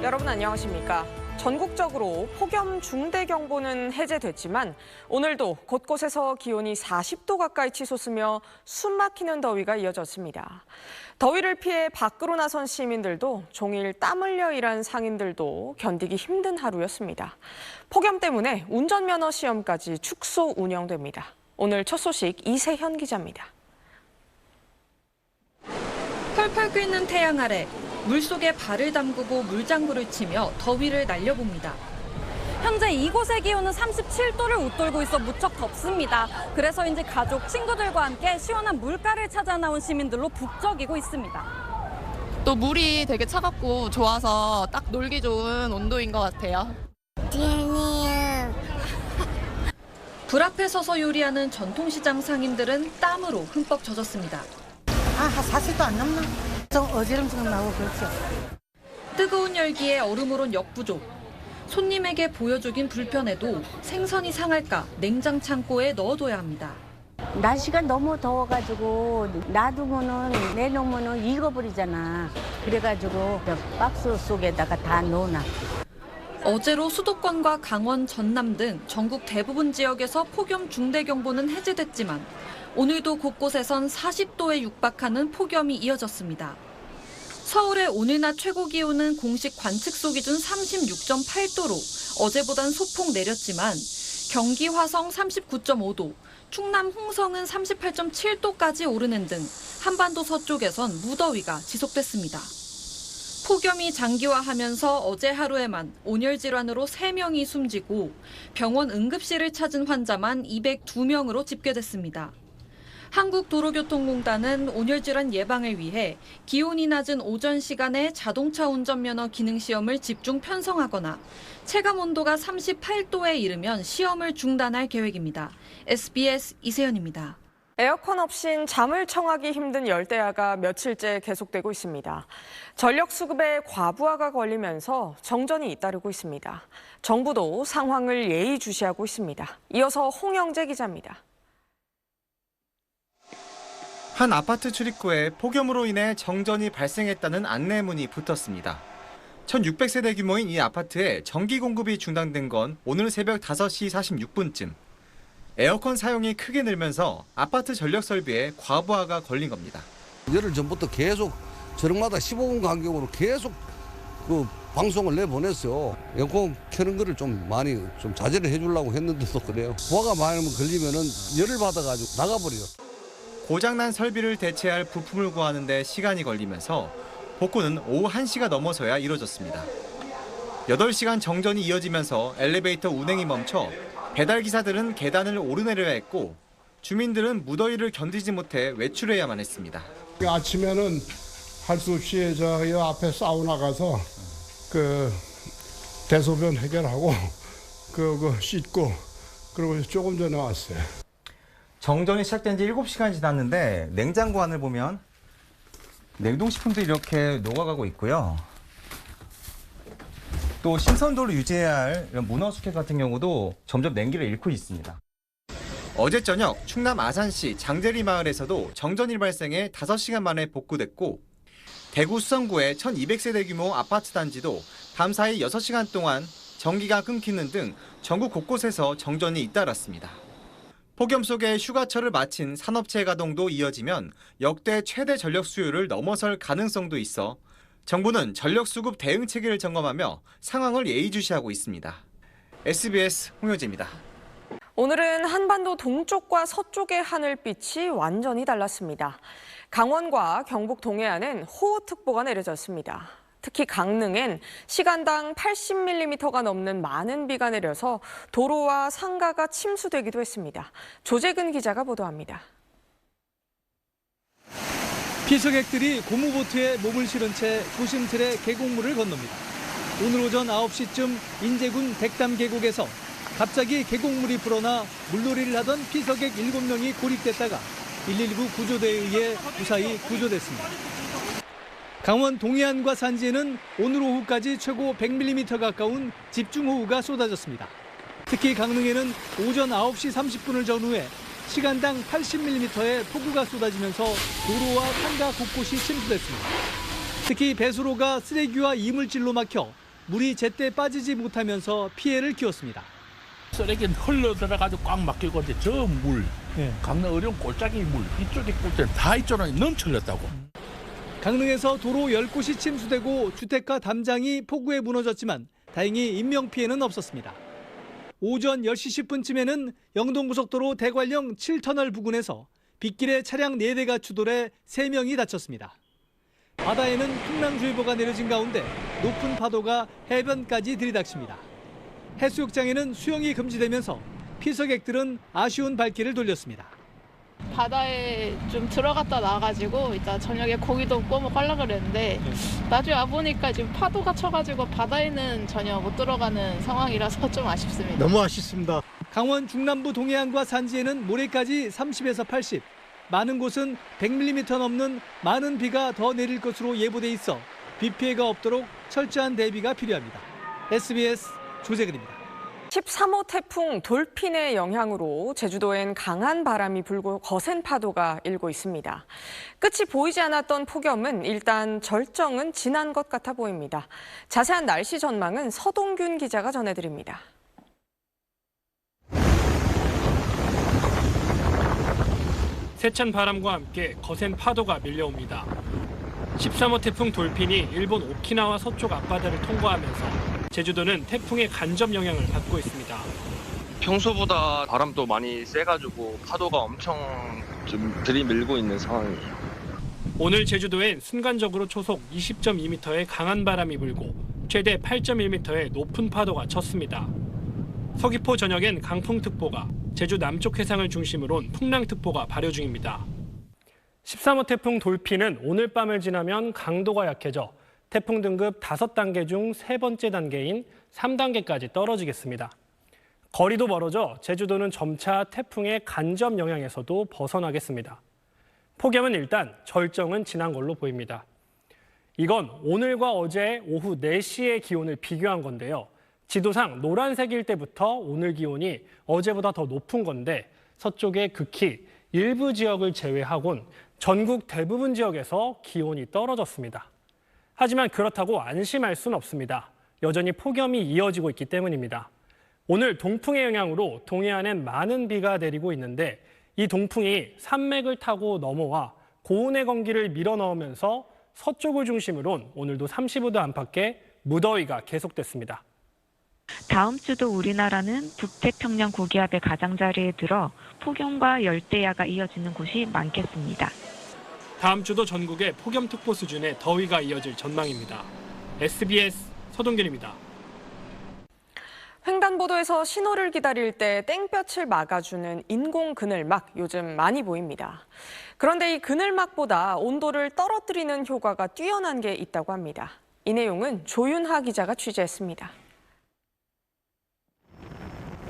여러분 안녕하십니까? 전국적으로 폭염 중대경보는 해제됐지만 오늘도 곳곳에서 기온이 40도 가까이 치솟으며 숨막히는 더위가 이어졌습니다. 더위를 피해 밖으로 나선 시민들도 종일 땀 흘려 일한 상인들도 견디기 힘든 하루였습니다. 폭염 때문에 운전면허 시험까지 축소 운영됩니다. 오늘 첫 소식 이세현 기자입니다. 펄펄 끓는 태양 아래 물속에 발을 담그고 물장구를 치며 더위를 날려봅니다. 현재 이곳의 기온은 37도를 웃돌고 있어 무척 덥습니다. 그래서인지 가족, 친구들과 함께 시원한 물가를 찾아 나온 시민들로 북적이고 있습니다. 또 물이 되게 차갑고 좋아서 딱 놀기 좋은 온도인 것 같아요. 불 앞에 서서 요리하는 전통시장 상인들은 땀으로 흠뻑 젖었습니다. 한 40도 안 넘나? 좀 어지럼증 나고 그렇죠. 뜨거운 열기에 얼음으론 역부족. 손님에게 보여주긴 불편해도 생선이 상할까 냉장 창고에 넣어둬야 합니다. 날씨가 너무 더워가지고 놔두면은 내놓으면은 익어버리잖아. 그래가지고 박스 속에다가 다 넣어놔. 어제로 수도권과 강원, 전남 등 전국 대부분 지역에서 폭염 중대경보는 해제됐지만 오늘도 곳곳에선 40도에 육박하는 폭염이 이어졌습니다. 서울의 오늘 낮 최고 기온은 공식 관측소 기준 36.8도로 어제보단 소폭 내렸지만 경기 화성 39.5도, 충남 홍성은 38.7도까지 오르는 등 한반도 서쪽에선 무더위가 지속됐습니다. 폭염이 장기화하면서 어제 하루에만 온열 질환으로 3명이 숨지고 병원 응급실을 찾은 환자만 202명으로 집계됐습니다. 한국도로교통공단은 온열질환 예방을 위해 기온이 낮은 오전 시간에 자동차 운전면허 기능시험을 집중 편성하거나 체감온도가 38도에 이르면 시험을 중단할 계획입니다. SBS 이세연입니다. 에어컨 없인 잠을 청하기 힘든 열대야가 며칠째 계속되고 있습니다. 전력 수급에 과부하가 걸리면서 정전이 잇따르고 있습니다. 정부도 상황을 예의주시하고 있습니다. 이어서 홍영재 기자입니다. 한 아파트 출입구에 폭염으로 인해 정전이 발생했다는 안내문이 붙었습니다. 1600세대 규모인 이 아파트에 전기 공급이 중단된 건 오늘 새벽 5시 46분쯤. 에어컨 사용이 크게 늘면서 아파트 전력 설비에 과부하가 걸린 겁니다. 열흘 전부터 계속 저녁마다 15분 간격으로 계속 그 방송을 내보냈어요. 에어컨 켜는 거를 좀 많이 좀 자제를 해주려고 했는데도 그래요. 부하가 많이 걸리면은 열을 받아가지고 나가버려요. 고장난 설비를 대체할 부품을 구하는 데 시간이 걸리면서 복구는 오후 1시가 넘어서야 이뤄졌습니다. 8시간 정전이 이어지면서 엘리베이터 운행이 멈춰 배달기사들은 계단을 오르내려야 했고 주민들은 무더위를 견디지 못해 외출해야만 했습니다. 아침에는 할 수 없이 저기 앞에 사우나 가서 그 대소변 해결하고 그 씻고 그리고 조금 전에 왔어요. 정전이 시작된 지 7시간 지났는데 냉장고 안을 보면 냉동식품들이 이렇게 녹아가고 있고요. 또 신선도를 유지해야 할 이런 문어 숙회 같은 경우도 점점 냉기를 잃고 있습니다. 어제 저녁 충남 아산시 장제리 마을에서도 정전이 발생해 5시간 만에 복구됐고 대구 수성구의 1200세대 규모 아파트 단지도 밤사이 6시간 동안 전기가 끊기는 등 전국 곳곳에서 정전이 잇따랐습니다. 폭염 속에 휴가철을 마친 산업체 가동도 이어지면 역대 최대 전력 수요를 넘어설 가능성도 있어 정부는 전력 수급 대응 체계를 점검하며 상황을 예의주시하고 있습니다. SBS 홍효재입니다. 오늘은 한반도 동쪽과 서쪽의 하늘빛이 완전히 달랐습니다. 강원과 경북 동해안은 호우특보가 내려졌습니다. 특히 강릉엔 시간당 80mm가 넘는 많은 비가 내려서 도로와 상가가 침수되기도 했습니다. 조재근 기자가 보도합니다. 피서객들이 고무보트에 몸을 실은 채 도심틀의 계곡물을 건넙니다. 오늘 오전 9시쯤 인제군 백담 계곡에서 갑자기 계곡물이 불어나 물놀이를 하던 피서객 7명이 고립됐다가 119 구조대에 의해 무사히 구조됐습니다. 강원 동해안과 산지에는 오늘 오후까지 최고 100mm 가까운 집중호우가 쏟아졌습니다. 특히 강릉에는 오전 9시 30분을 전후해 시간당 80mm의 폭우가 쏟아지면서 도로와 상가 곳곳이 침수됐습니다. 특히 배수로가 쓰레기와 이물질로 막혀 물이 제때 빠지지 못하면서 피해를 키웠습니다. 쓰레기는 흘러 들어가지고 꽉 막히고 이제 저 물, 강릉 어려운 골짜기 물 이쪽에 꿀때 다 이쪽으로 넘쳐렸다고. 강릉에서 도로 10곳이 침수되고 주택가 담장이 폭우에 무너졌지만 다행히 인명피해는 없었습니다. 오전 10시 10분쯤에는 영동고속도로 대관령 7터널 부근에서 빗길에 차량 4대가 추돌해 3명이 다쳤습니다. 바다에는 풍랑주의보가 내려진 가운데 높은 파도가 해변까지 들이닥칩니다. 해수욕장에는 수영이 금지되면서 피서객들은 아쉬운 발길을 돌렸습니다. 바다에 좀 들어갔다 나와가지고 이따 저녁에 고기도 구워 먹으려고 그랬는데 나중에 와보니까 지금 파도가 쳐가지고 바다에는 전혀 못 들어가는 상황이라서 좀 아쉽습니다. 너무 아쉽습니다. 강원 중남부 동해안과 산지에는 모레까지 30에서 80, 많은 곳은 100mm 넘는 많은 비가 더 내릴 것으로 예보돼 있어 비 피해가 없도록 철저한 대비가 필요합니다. SBS 조재근입니다. 13호 태풍 돌핀의 영향으로 제주도엔 강한 바람이 불고 거센 파도가 일고 있습니다. 끝이 보이지 않았던 폭염은 일단 절정은 지난 것 같아 보입니다. 자세한 날씨 전망은 서동균 기자가 전해드립니다. 세찬 바람과 함께 거센 파도가 밀려옵니다. 13호 태풍 돌핀이 일본 오키나와 서쪽 앞바다를 통과하면서 제주도는 태풍의 간접 영향을 받고 있습니다. 평소보다 바람도 많이 세가지고 파도가 엄청 좀 들이밀고 있는 상황이에요. 오늘 제주도엔 순간적으로 초속 20.2m의 강한 바람이 불고 최대 8.1m의 높은 파도가 쳤습니다. 서귀포 전역엔 강풍특보가, 제주 남쪽 해상을 중심으로 풍랑특보가 발효 중입니다. 13호 태풍 돌핀은 오늘 밤을 지나면 강도가 약해져 태풍 등급 5단계 중 3번째 단계인 3단계까지 떨어지겠습니다. 거리도 멀어져 제주도는 점차 태풍의 간접 영향에서도 벗어나겠습니다. 폭염은 일단 절정은 지난 걸로 보입니다. 이건 오늘과 어제 오후 4시의 기온을 비교한 건데요. 지도상 노란색일 때부터 오늘 기온이 어제보다 더 높은 건데 서쪽의 극히 일부 지역을 제외하곤 전국 대부분 지역에서 기온이 떨어졌습니다. 하지만 그렇다고 안심할 수는 없습니다. 여전히 폭염이 이어지고 있기 때문입니다. 오늘 동풍의 영향으로 동해안엔 많은 비가 내리고 있는데 이 동풍이 산맥을 타고 넘어와 고온의 공기를 밀어넣으면서 서쪽을 중심으로 오늘도 35도 안팎의 무더위가 계속됐습니다. 다음 주도 우리나라는 북태평양 고기압의 가장자리에 들어 폭염과 열대야가 이어지는 곳이 많겠습니다. 다음 주도 전국에 폭염특보 수준의 더위가 이어질 전망입니다. SBS 서동균입니다. 횡단보도에서 신호를 기다릴 때 땡볕을 막아주는 인공 그늘막 요즘 많이 보입니다. 그런데 이 그늘막보다 온도를 떨어뜨리는 효과가 뛰어난 게 있다고 합니다. 이 내용은 조윤하 기자가 취재했습니다.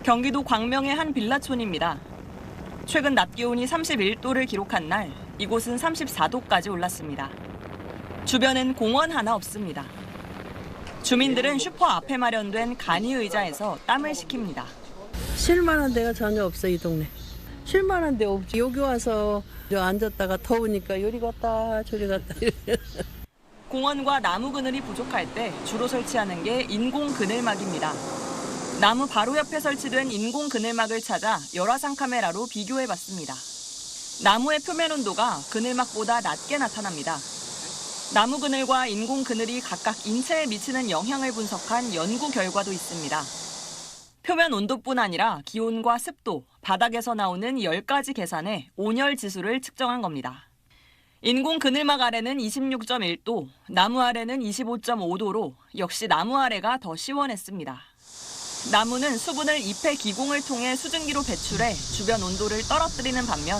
경기도 광명의 한 빌라촌입니다. 최근 낮 기온이 31도를 기록한 날 이곳은 34도까지 올랐습니다. 주변엔 공원 하나 없습니다. 주민들은 슈퍼 앞에 마련된 간이 의자에서 땀을 식힙니다. 쉴만한 데가 전혀 없어, 이 동네. 쉴만한 데 없지. 여기 와서 앉았다가 더우니까 요리 갔다 저리 갔다. 공원과 나무 그늘이 부족할 때 주로 설치하는 게 인공 그늘막입니다. 나무 바로 옆에 설치된 인공 그늘막을 찾아 열화상 카메라로 비교해봤습니다. 나무의 표면 온도가 그늘막보다 낮게 나타납니다. 나무 그늘과 인공 그늘이 각각 인체에 미치는 영향을 분석한 연구 결과도 있습니다. 표면 온도뿐 아니라 기온과 습도, 바닥에서 나오는 열까지 계산해 온열 지수를 측정한 겁니다. 인공 그늘막 아래는 26.1도, 나무 아래는 25.5도로 역시 나무 아래가 더 시원했습니다. 나무는 수분을 잎의 기공을 통해 수증기로 배출해 주변 온도를 떨어뜨리는 반면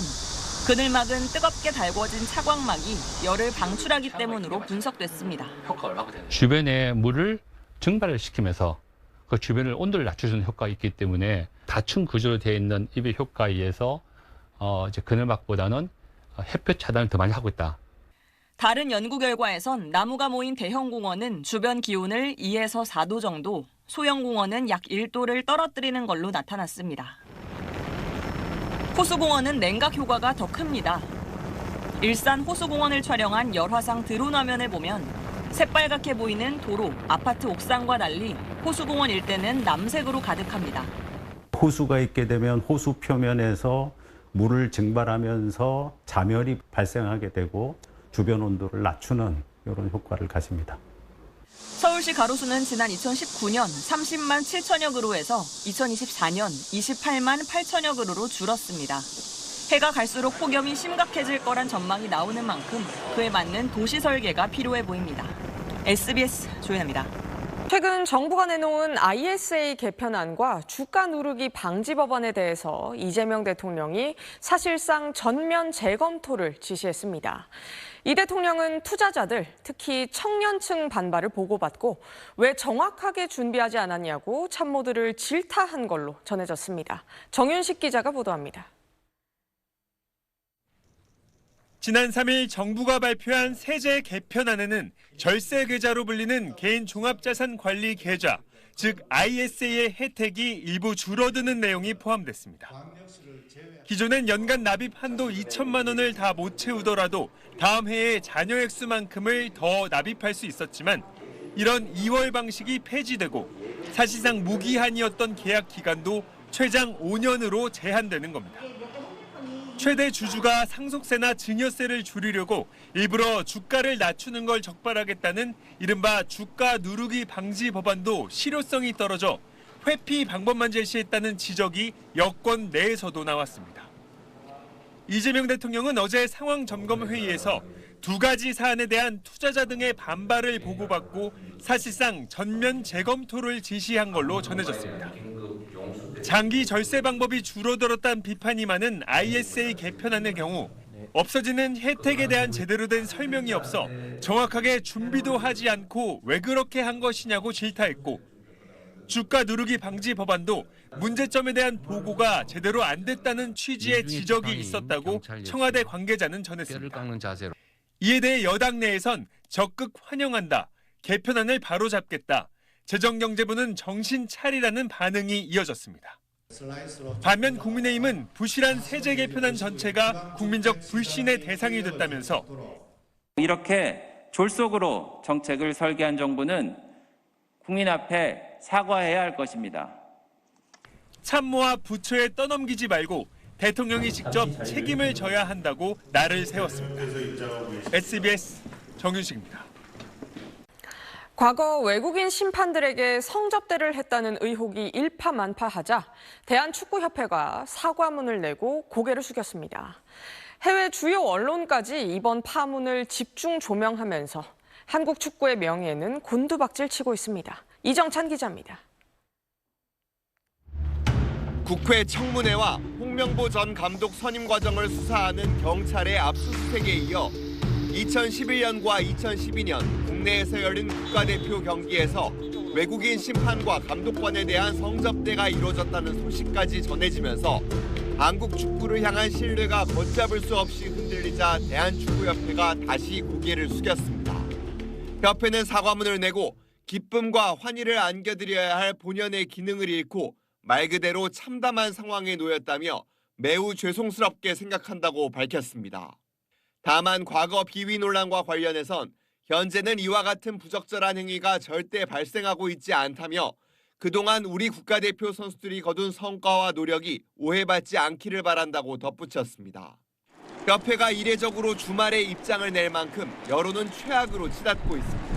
그늘막은 뜨겁게 달궈진 차광막이 열을 방출하기 때문으로 분석됐습니다. 주변에 물을 증발을 시키면서 그 주변을 온도를 낮춰주는 효과가 있기 때문에 다층 구조로 되어 있는 잎의 효과에 의해서 이제 그늘막보다는 햇볕 차단을 더 많이 하고 있다. 다른 연구 결과에선 나무가 모인 대형 공원은 주변 기온을 2에서 4도 정도, 소형 공원은 약 1도를 떨어뜨리는 걸로 나타났습니다. 호수공원은 냉각 효과가 더 큽니다. 일산 호수공원을 촬영한 열화상 드론 화면을 보면 새빨갛게 보이는 도로, 아파트 옥상과 달리 호수공원 일대는 남색으로 가득합니다. 호수가 있게 되면 호수 표면에서 물을 증발하면서 자멸이 발생하게 되고 주변 온도를 낮추는 이런 효과를 가집니다. 서울시 가로수는 지난 2019년 30만 7천여 그루에서 2024년 28만 8천여 그루로 줄었습니다. 해가 갈수록 폭염이 심각해질 거란 전망이 나오는 만큼 그에 맞는 도시 설계가 필요해 보입니다. SBS 조연아입니다. 최근 정부가 내놓은 ISA 개편안과 주가 누르기 방지 법안에 대해서 이재명 대통령이 사실상 전면 재검토를 지시했습니다. 이 대통령은 투자자들, 특히 청년층 반발을 보고받고 왜 정확하게 준비하지 않았냐고 참모들을 질타한 걸로 전해졌습니다. 정윤식 기자가 보도합니다. 지난 3일 정부가 발표한 세제 개편안에는 절세 계좌로 불리는 개인 종합자산 관리 계좌, 즉 ISA의 혜택이 일부 줄어드는 내용이 포함됐습니다. 기존엔 연간 납입 한도 2천만 원을 다 못 채우더라도 다음 해에 잔여 액수만큼을 더 납입할 수 있었지만 이런 2월 방식이 폐지되고 사실상 무기한이었던 계약 기간도 최장 5년으로 제한되는 겁니다. 최대 주주가 상속세나 증여세를 줄이려고 일부러 주가를 낮추는 걸 적발하겠다는 이른바 주가 누르기 방지 법안도 실효성이 떨어져 회피 방법만 제시했다는 지적이 여권 내에서도 나왔습니다. 이재명 대통령은 어제 상황 점검 회의에서 두 가지 사안에 대한 투자자 등의 반발을 보고받고 사실상 전면 재검토를 지시한 걸로 전해졌습니다. 장기 절세 방법이 줄어들었다는 비판이 많은 ISA 개편안의 경우 없어지는 혜택에 대한 제대로 된 설명이 없어 정확하게 준비도 하지 않고 왜 그렇게 한 것이냐고 질타했고 주가 누르기 방지 법안도 문제점에 대한 보고가 제대로 안 됐다는 취지의 지적이 있었다고 청와대 관계자는 전했습니다. 이에 대해 여당 내에선 적극 환영한다, 개편안을 바로잡겠다, 재정경제부는 정신 차리라는 반응이 이어졌습니다. 반면 국민의힘은 부실한 세제 개편안 전체가 국민적 불신의 대상이 됐다면서 이렇게 졸속으로 정책을 설계한 정부는 국민 앞에 사과해야 할 것입니다. 참모와 부처에 떠넘기지 말고 대통령이 직접 책임을 져야 한다고 날을 세웠습니다. SBS 정윤식입니다. 과거 외국인 심판들에게 성접대를 했다는 의혹이 일파만파하자 대한축구협회가 사과문을 내고 고개를 숙였습니다. 해외 주요 언론까지 이번 파문을 집중 조명하면서 한국 축구의 명예는 곤두박질 치고 있습니다. 이정찬 기자입니다. 국회 청문회와 홍명보 전 감독 선임 과정을 수사하는 경찰의 압수수색에 이어 2011년과 2012년 국내에서 열린 국가대표 경기에서 외국인 심판과 감독관에 대한 성접대가 이루어졌다는 소식까지 전해지면서 한국 축구를 향한 신뢰가 걷잡을 수 없이 흔들리자 대한축구협회가 다시 고개를 숙였습니다. 협회는 사과문을 내고 기쁨과 환희를 안겨드려야 할 본연의 기능을 잃고 말 그대로 참담한 상황에 놓였다며 매우 죄송스럽게 생각한다고 밝혔습니다. 다만 과거 비위 논란과 관련해선 현재는 이와 같은 부적절한 행위가 절대 발생하고 있지 않다며 그동안 우리 국가대표 선수들이 거둔 성과와 노력이 오해받지 않기를 바란다고 덧붙였습니다. 협회가 이례적으로 주말에 입장을 낼 만큼 여론은 최악으로 치닫고 있습니다.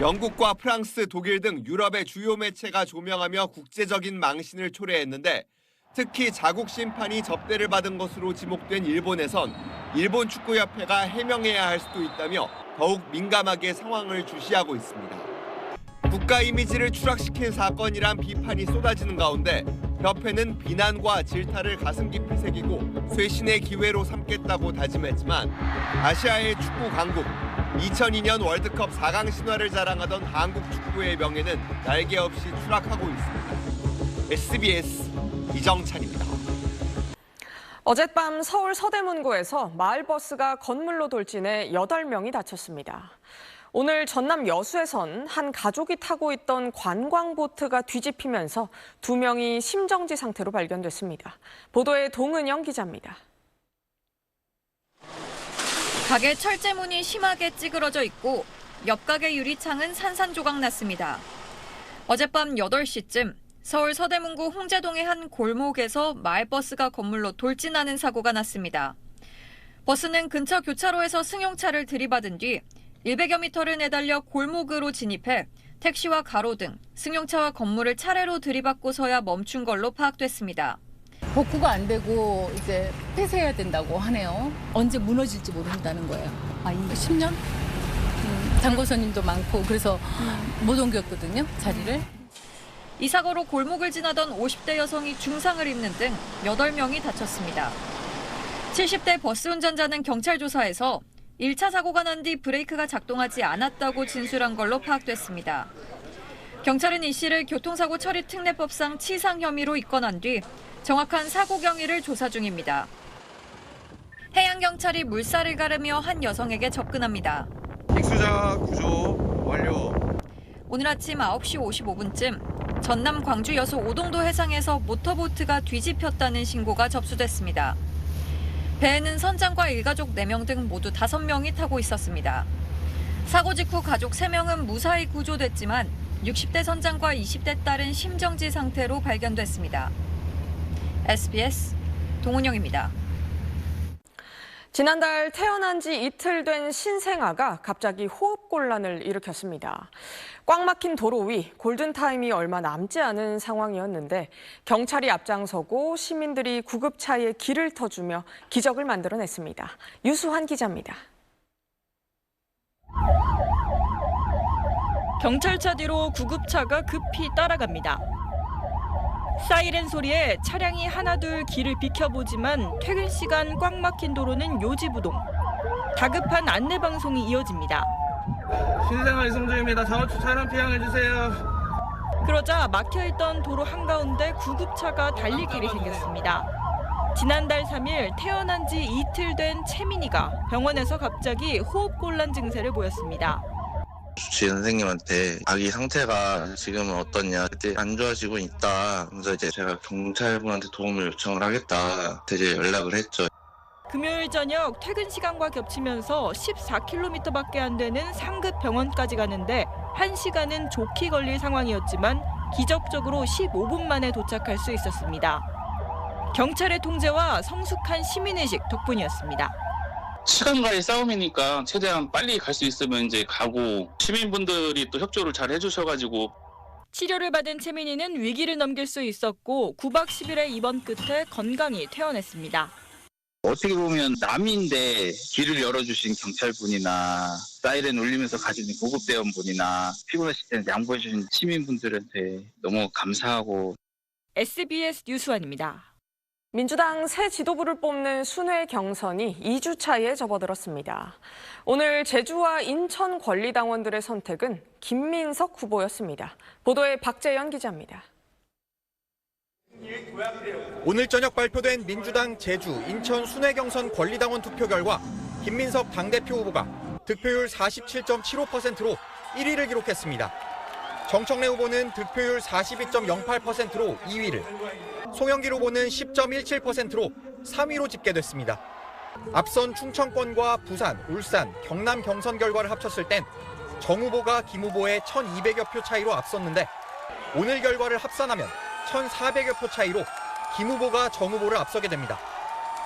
영국과 프랑스, 독일 등 유럽의 주요 매체가 조명하며 국제적인 망신을 초래했는데 특히 자국 심판이 접대를 받은 것으로 지목된 일본에선 일본 축구협회가 해명해야 할 수도 있다며 더욱 민감하게 상황을 주시하고 있습니다. 국가 이미지를 추락시킨 사건이란 비판이 쏟아지는 가운데 협회는 비난과 질타를 가슴 깊이 새기고 쇄신의 기회로 삼겠다고 다짐했지만 아시아의 축구 강국, 2002년 월드컵 4강 신화를 자랑하던 한국 축구의 명예는 날개 없이 추락하고 있습니다. SBS 이정찬입니다. 어젯밤 서울 서대문구에서 마을버스가 건물로 돌진해 8명이 다쳤습니다. 오늘 전남 여수에선 한 가족이 타고 있던 관광보트가 뒤집히면서 2명이 심정지 상태로 발견됐습니다. 보도에 동은영 기자입니다. 가게 철제문이 심하게 찌그러져 있고 옆 가게 유리창은 산산조각 났습니다. 어젯밤 8시쯤 서울 서대문구 홍제동의 한 골목에서 마을버스가 건물로 돌진하는 사고가 났습니다. 버스는 근처 교차로에서 승용차를 들이받은 뒤 100여 미터를 내달려 골목으로 진입해 택시와 가로등, 승용차와 건물을 차례로 들이받고서야 멈춘 걸로 파악됐습니다. 복구가 안 되고 이제 폐쇄해야 된다고 하네요. 언제 무너질지 모른다는 거예요. 10년? 장고선님도 많고 그래서 못 옮겼거든요, 자리를. 이 사고로 골목을 지나던 50대 여성이 중상을 입는 등 8명이 다쳤습니다. 70대 버스 운전자는 경찰 조사에서 1차 사고가 난 뒤 브레이크가 작동하지 않았다고 진술한 걸로 파악됐습니다. 경찰은 이 씨를 교통사고 처리 특례법상 치상 혐의로 입건한 뒤 정확한 사고 경위를 조사 중입니다. 해양경찰이 물살을 가르며 한 여성에게 접근합니다. 익수자 구조 완료. 오늘 아침 9시 55분쯤 전남 광주 여수 오동도 해상에서 모터보트가 뒤집혔다는 신고가 접수됐습니다. 배에는 선장과 일가족 4명 등 모두 5명이 타고 있었습니다. 사고 직후 가족 3명은 무사히 구조됐지만 60대 선장과 20대 딸은 심정지 상태로 발견됐습니다. SBS 동은영입니다. 지난달 태어난 지 이틀 된 신생아가 갑자기 호흡곤란을 일으켰습니다. 꽉 막힌 도로 위 골든타임이 얼마 남지 않은 상황이었는데 경찰이 앞장서고 시민들이 구급차에 길을 터주며 기적을 만들어냈습니다. 유수환 기자입니다. 경찰차 뒤로 구급차가 급히 따라갑니다. 사이렌 소리에 차량이 하나둘 길을 비켜보지만 퇴근 시간 꽉 막힌 도로는 요지부동. 다급한 안내 방송이 이어집니다. 신생아 이송 중입니다. 좌우측 차량 피항해주세요. 그러자 막혀있던 도로 한가운데 구급차가 달리길이 생겼습니다. 지난달 3일 태어난 지 이틀 된 채민이가 병원에서 갑자기 호흡곤란 증세를 보였습니다. 주치의 선생님한테 아기 상태가 지금은 어떻냐, 그때 안 좋아지고 있다. 그래서 이제 제가 경찰분한테 도움을 요청을 하겠다. 이제 연락을 했죠. 금요일 저녁 퇴근 시간과 겹치면서 14km밖에 안 되는 상급 병원까지 가는데 1시간은 좋게 걸릴 상황이었지만 기적적으로 15분 만에 도착할 수 있었습니다. 경찰의 통제와 성숙한 시민의식 덕분이었습니다. 시간과의 싸움이니까 최대한 빨리 갈 수 있으면 이제 가고 시민분들이 또 협조를 잘 해주셔가지고 치료를 받은 채민이는 위기를 넘길 수 있었고 9박 10일의 입원 끝에 건강히 퇴원했습니다. 어떻게 보면 남인데 길을 열어주신 경찰분이나 사이렌 울리면서 가시는 구급대원분이나 피곤하실 때 양보해주신 시민분들한테 너무 감사하고. SBS 유수환입니다. 민주당 새 지도부를 뽑는 순회 경선이 2주차에 접어들었습니다. 오늘 제주와 인천 권리당원들의 선택은 김민석 후보였습니다. 보도에 박재현 기자입니다. 오늘 저녁 발표된 민주당 제주, 인천 순회 경선 권리당원 투표 결과 김민석 당대표 후보가 득표율 47.75%로 1위를 기록했습니다. 정청래 후보는 득표율 42.08%로 2위를, 송영길 후보는 10.17%로 3위로 집계됐습니다. 앞선 충청권과 부산, 울산, 경남 경선 결과를 합쳤을 땐 정 후보가 김 후보의 1,200여 표 차이로 앞섰는데 오늘 결과를 합산하면 1,400여 표 차이로 김 후보가 정 후보를 앞서게 됩니다.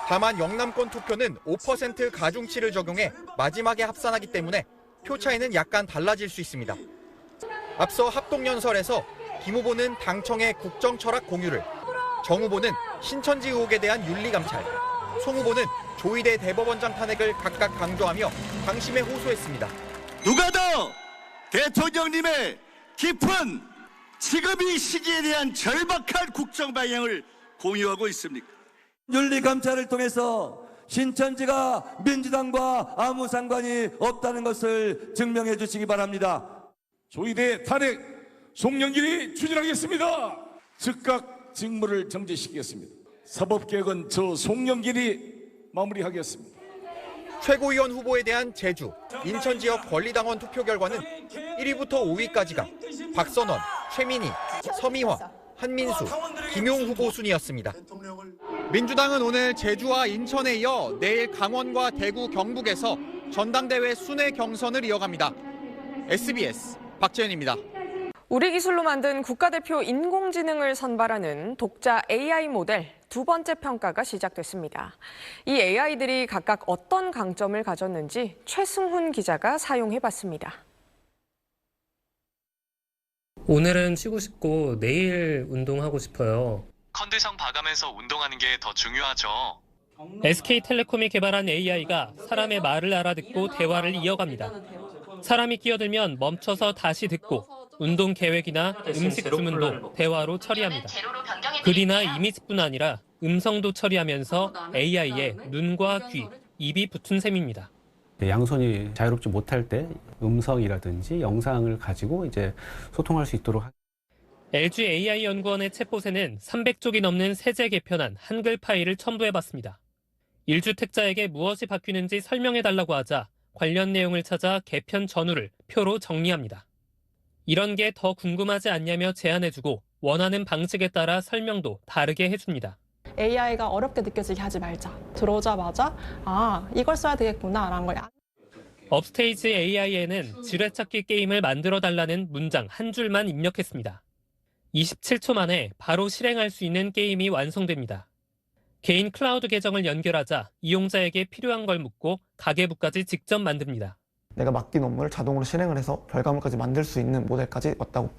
다만 영남권 투표는 5% 가중치를 적용해 마지막에 합산하기 때문에 표 차이는 약간 달라질 수 있습니다. 앞서 합동연설에서 김 후보는 당청의 국정 철학 공유를, 정 후보는 신천지 의혹에 대한 윤리감찰, 송 후보는 조희대 대법원장 탄핵을 각각 강조하며 당심에 호소했습니다. 누가 더 대통령님의 깊은 지금 이 시기에 대한 절박한 국정 방향을 공유하고 있습니까? 윤리감찰을 통해서 신천지가 민주당과 아무 상관이 없다는 것을 증명해 주시기 바랍니다. 조희대 탄핵 송영길이 추진하겠습니다. 즉각 직무를 정지시키겠습니다. 사법개혁은 저 송영길이 마무리하겠습니다. 최고위원 후보에 대한 제주, 인천 지역 권리당원 투표 결과는 1위부터 5위까지가 박선원, 최민희, 서미화, 한민수, 김용 후보 순이었습니다. 민주당은 오늘 제주와 인천에 이어 내일 강원과 대구, 경북에서 전당대회 순회 경선을 이어갑니다. SBS 박재현입니다. 우리 기술로 만든 국가대표 인공지능을 선발하는 독자 AI 모델 두 번째 평가가 시작됐습니다. 이 AI들이 각각 어떤 강점을 가졌는지 최승훈 기자가 사용해봤습니다. 오늘은 쉬고 싶고 내일 운동하고 싶어요. 컨디션 봐가면서 운동하는 게 더 중요하죠. SK텔레콤이 개발한 AI가 사람의 말을 알아듣고 대화를 이어갑니다. 사람이 끼어들면 멈춰서 다시 듣고 운동 계획이나 음식 주문도 대화로 처리합니다. 글이나 이미지뿐 아니라 음성도 처리하면서 AI에 눈과 귀, 입이 붙은 셈입니다. 양손이 자유롭지 못할 때 음성이라든지 영상을 가지고 이제 소통할 수 있도록. LG AI 연구원의 챗봇에는 300쪽이 넘는 세제 개편안 한글 파일을 첨부해봤습니다. 1주택자에게 무엇이 바뀌는지 설명해달라고 하자 관련 내용을 찾아 개편 전후를 표로 정리합니다. 이런 게 더 궁금하지 않냐며 제안해주고 원하는 방식에 따라 설명도 다르게 해줍니다. AI가 어렵게 느껴지게 하지 말자. 들어오자마자 이걸 써야 되겠구나라는 걸. 업스테이지 AI에는 지뢰찾기 게임을 만들어달라는 문장 한 줄만 입력했습니다. 27초 만에 바로 실행할 수 있는 게임이 완성됩니다. 개인 클라우드 계정을 연결하자 이용자에게 필요한 걸 묻고 가계부까지 직접 만듭니다. 내가 맡긴 업무를 자동으로 실행을 해서 결과물까지 만들 수 있는 모델까지 왔다고.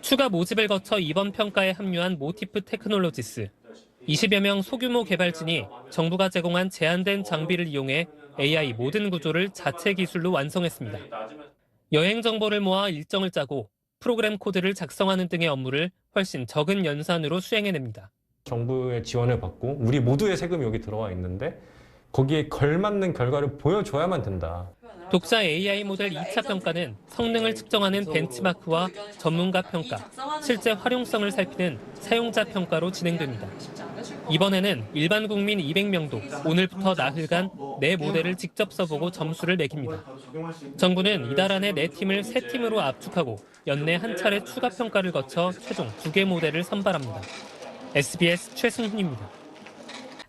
추가 모집을 거쳐 이번 평가에 합류한 모티프 테크놀로지스. 20여 명 소규모 개발진이 정부가 제공한 제한된 장비를 이용해 AI 모든 구조를 자체 기술로 완성했습니다. 여행 정보를 모아 일정을 짜고 프로그램 코드를 작성하는 등의 업무를 훨씬 적은 연산으로 수행해냅니다. 정부의 지원을 받고 우리 모두의 세금이 여기 들어와 있는데 거기에 걸맞는 결과를 보여줘야만 된다. 독자 AI 모델 2차 평가는 성능을 측정하는 벤치마크와 전문가 평가, 실제 활용성을 살피는 사용자 평가로 진행됩니다. 이번에는 일반 국민 200명도 오늘부터 나흘간 내 모델을 직접 써보고 점수를 매깁니다. 정부는 이달 안에 4팀을 3팀으로 압축하고 연내 한 차례 추가 평가를 거쳐 최종 2개 모델을 선발합니다. SBS 최승훈입니다.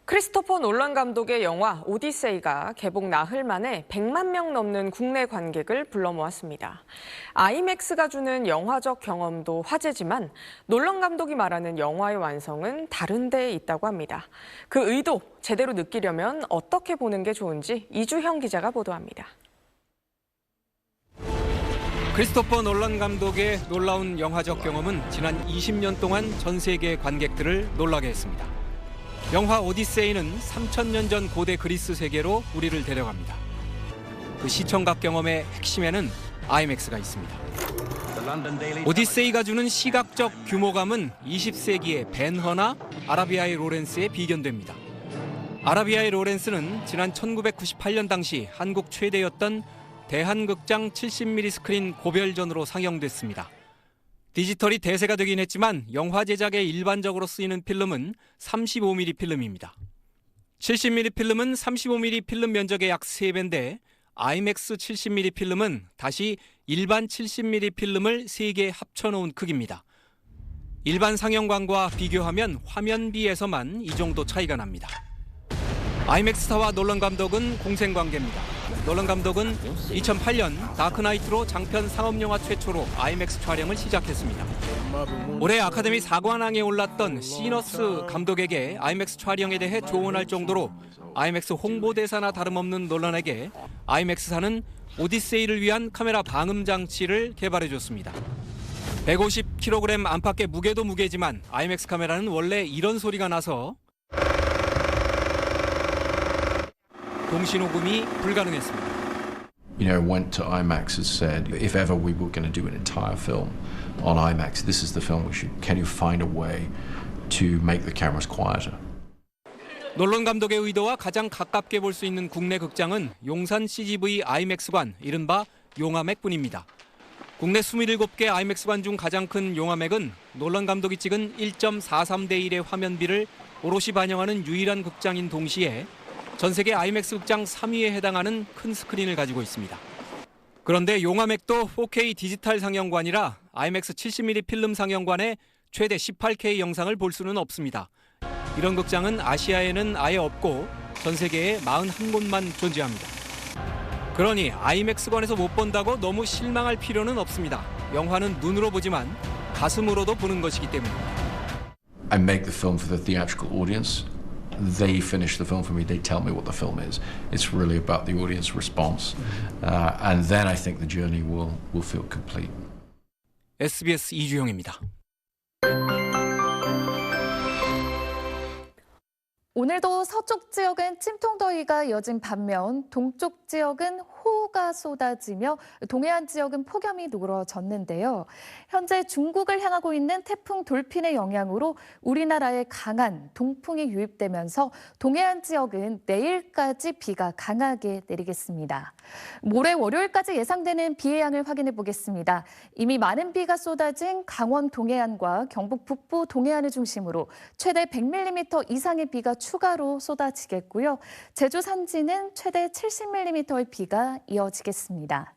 크리스토퍼 놀란 감독의 영화 오디세이가 개봉 나흘 만에 100만 명 넘는 국내 관객을 불러 모았습니다. 아이맥스가 주는 영화적 경험도 화제지만 놀란 감독이 말하는 영화의 완성은 다른 데에 있다고 합니다. 그 의도 제대로 느끼려면 어떻게 보는 게 좋은지 이주형 기자가 보도합니다. 크리스토퍼 놀란 감독의 놀라운 영화적 경험은 지난 20년 동안 전 세계 관객들을 놀라게 했습니다. 영화 오디세이는 3000년 전 고대 그리스 세계로 우리를 데려갑니다. 그 시청각 경험의 핵심에는 아이맥스가 있습니다. 오디세이가 주는 시각적 규모감은 20세기의 벤허나 아라비아의 로렌스에 비견됩니다. 아라비아의 로렌스는 지난 1998년 당시 한국 최대였던 대한극장 70mm 스크린 고별전으로 상영됐습니다. 디지털이 대세가 되긴 했지만 영화 제작에 일반적으로 쓰이는 필름은 35mm 필름입니다. 70mm 필름은 35mm 필름 면적의 약 3배인데 아이맥스 70mm 필름은 다시 일반 70mm 필름을 3개 합쳐놓은 크기입니다. 일반 상영관과 비교하면 화면비에서만 이 정도 차이가 납니다. 아이맥스 스타와 놀란 감독은 공생관계입니다. 놀란 감독은 2008년 다크나이트로 장편 상업영화 최초로 아이맥스 촬영을 시작했습니다. 올해 아카데미 사관왕에 올랐던 시너스 감독에게 아이맥스 촬영에 대해 조언할 정도로 아이맥스 홍보대사나 다름없는 놀란에게 아이맥스사는 오디세이를 위한 카메라 방음 장치를 개발해줬습니다. 150kg 안팎의 무게도 무게지만 아이맥스 카메라는 원래 이런 소리가 나서 동시녹음이 불가능했습니다. You know, went to IMAX and said, if ever we were going to do an entire film on IMAX, this is the film we should. Can you find a way to make the cameras quieter? 놀란 감독의 의도와 가장 가깝게 볼 수 있는 국내 극장은 용산 CGV IMAX관, 이른바 용화맥뿐입니다. 국내 27개 IMAX관 중 가장 큰 용화맥은 놀란 감독이 찍은 1.43:1의 화면비를 오롯이 반영하는 유일한 극장인 동시에 전 세계 아이맥스 극장 3위에 해당하는 큰 스크린을 가지고 있습니다. 그런데 용화맥도 4K 디지털 상영관이라 아이맥스 70mm 필름 상영관에 최대 18K 영상을 볼 수는 없습니다. 이런 극장은 아시아에는 아예 없고 전 세계에 41곳만 존재합니다. 그러니 아이맥스관에서 못 본다고 너무 실망할 필요는 없습니다. 영화는 눈으로 보지만 가슴으로도 보는 것이기 때문입니다. I make the film for the theatrical audience. They finish the film for me. They tell me what the film is. It's really about the audience response. And then I think the journey will feel complete. SBS 이주영입니다. 오늘도 서쪽 지역은 찜통더위가 이어진 반면 동쪽 지역은 호우가 쏟아지며 동해안 지역은 폭염이 누그러졌는데요. 현재 중국을 향하고 있는 태풍 돌핀의 영향으로 우리나라에 강한 동풍이 유입되면서 동해안 지역은 내일까지 비가 강하게 내리겠습니다. 모레 월요일까지 예상되는 비의 양을 확인해 보겠습니다. 이미 많은 비가 쏟아진 강원 동해안과 경북 북부 동해안을 중심으로 최대 100mm 이상의 비가 추가로 쏟아지겠고요. 제주 산지는 최대 70mm의 비가 이어지겠습니다.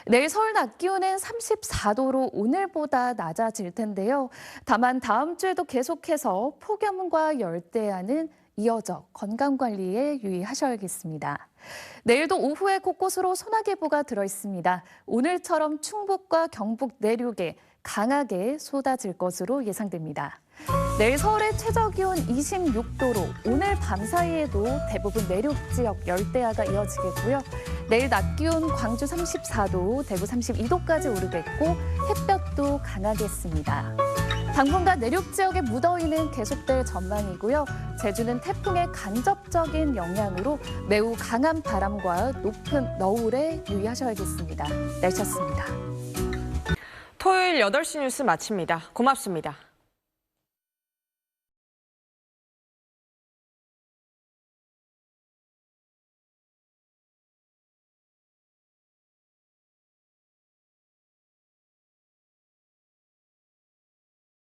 내일 서울 낮 기온은 34도로 오늘보다 낮아질 텐데요. 다만 다음 주에도 계속해서 폭염과 열대야는 이어져 건강관리에 유의하셔야겠습니다. 내일도 오후에 곳곳으로 소나기보가 들어있습니다. 오늘처럼 충북과 경북 내륙에 강하게 쏟아질 것으로 예상됩니다. 내일 서울의 최저기온 26도로 오늘 밤 사이에도 대부분 내륙 지역 열대야가 이어지겠고요. 내일 낮 기온 광주 34도, 대구 32도까지 오르겠고 햇볕도 강하겠습니다. 당분간 내륙 지역의 무더위는 계속될 전망이고요. 제주는 태풍의 간접적인 영향으로 매우 강한 바람과 높은 너울에 유의하셔야겠습니다. 날씨였습니다. 토요일 8시 뉴스 마칩니다. 고맙습니다.